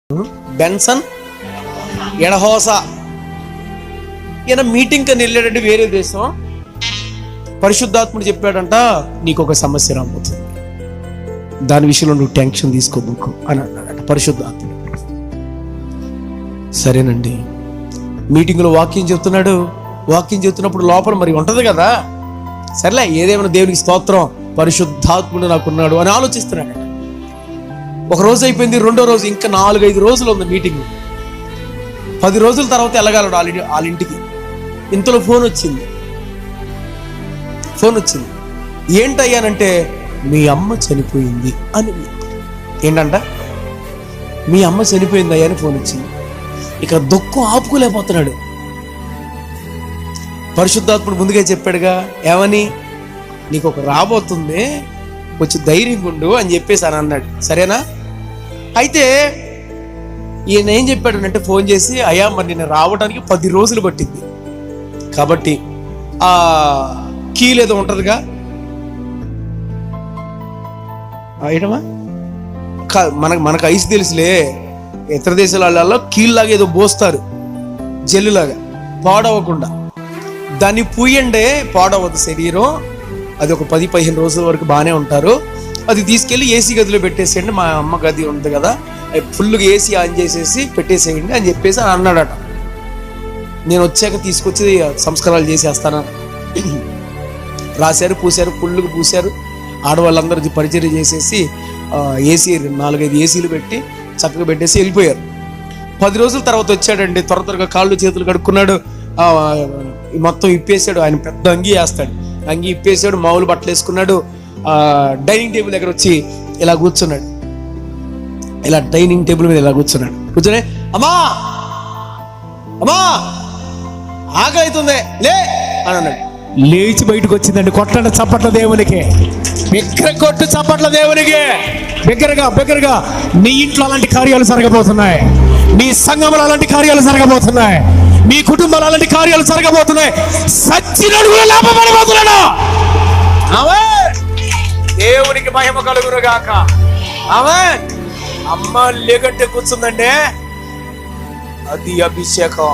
Benson ఎడహోసా ఈయన meeting అని వెళ్ళాడంటే వేరే దేశం. పరిశుద్ధాత్ముడు చెప్పాడంట, నీకు ఒక సమస్య రాబోతుంది, దాని విషయంలో నువ్వు టెన్షన్ తీసుకోబోకు అని అన్నాడట పరిశుద్ధాత్ముడు. సరేనండి, మీటింగ్లో వాక్యం చెప్తున్నాడు. వాక్యం చెప్తున్నప్పుడు లోపల మరి ఉంటుంది కదా, సరేలే ఏదేమైనా దేవునికి స్తోత్రం, పరిశుద్ధాత్ముడు నాకున్నాడు అని ఆలోచిస్తున్నాడు. ఒక రోజు అయిపోయింది, రెండో రోజు, ఇంకా 4-5 రోజులు ఉంది మీటింగ్. 10 రోజుల తర్వాత వెళ్ళగలడు వాళ్ళ ఇంటికి. ఇంతలో ఫోన్ వచ్చింది. ఏంటయ్యానంటే, మీ అమ్మ చనిపోయింది అని. ఏంటంట, మీ అమ్మ చనిపోయింది అయ్యా అని ఫోన్ వచ్చింది. ఇక దుఃఖం ఆపుకోలేకపోతున్నాడు. పరిశుద్ధాత్ముడు ముందుగా చెప్పాడుగా, ఏమని, నీకు ఒక రాబోతుంది, కొంచెం ధైర్యంగా ఉండు అని చెప్పేసి అని అన్నాడు. సరేనా? అయితే ఈయన ఏం చెప్పాడు అంటే, ఫోన్ చేసి, అయ్యా మరి నేను రావడానికి 10 రోజులు పట్టింది, కాబట్టి ఆ కీలు ఏదో ఉంటుందిగా ఐటమా, మనకు ఐస్ తెలుసులే, ఇతర దేశాలలో కీళ్ళలాగా ఏదో పోస్తారు, జల్లులాగా, పాడవకుండా. దాన్ని పూయండే, పాడవద్దు శరీరం. అది ఒక 10-15 రోజుల వరకు బాగానే ఉంటారు. అది తీసుకెళ్ళి ఏసీ గదిలో పెట్టేసేయండి, మా అమ్మ గది ఉంది కదా, ఫుల్గా ఏసీ ఆన్ చేసేసి పెట్టేసేయండి అని చెప్పేసి అన్నాడట. నేను వచ్చాక తీసుకొచ్చి సంస్కారాలు చేసేస్తాను. రాశారు, పూశారు, ఫుల్గా పూశారు. ఆడవాళ్ళందరూ పరిచర్య చేసేసి ఏసీ 4-5 ఏసీలు పెట్టి చక్కగా పెట్టేసి వెళ్ళిపోయారు. 10 రోజుల తర్వాత వచ్చాడండి. త్వరగా కాళ్ళు చేతులు కడుక్కున్నాడు, మొత్తం ఇప్పేసాడు. ఆయన పెద్ద అంగీ వేస్తాడు, అంగీ ఇప్పేసాడు, మామూలు బట్టలు వేసుకున్నాడు. డైనింగ్ టేబుల్ దగ్గర వచ్చి ఇలా కూర్చున్నాడు. ఇలా డైనింగ్ టేబుల్ మీద ఇలా కూర్చున్నాడు. కూర్చొని, అమ్మా అమ్మా ఆకలి అవుతుంది లే అని అన్నాడు. లేచి బయటకు వచ్చిందండి. కొట్టండి చప్పట్ల దేవునికి, బిగ్గర కొట్టు చప్పట్ల దేవునికి, బిగ్గరగా. నీ ఇంట్లో అలాంటి కార్యాలు జరగబోతున్నాయి, నీ సంఘంలో అలాంటి కార్యాలు జరగబోతున్నాయి, మీ కుటుంబంలో అలాంటి కార్యాలు జరగబోతున్నాయి. సచ్చినోడు కూడా లాభపడబోతున్నాడు. దేవునికి మహిమ కలుగునుగాక. అమ్మ లేకంటే కూర్చుందంటే అది అభిషేకం.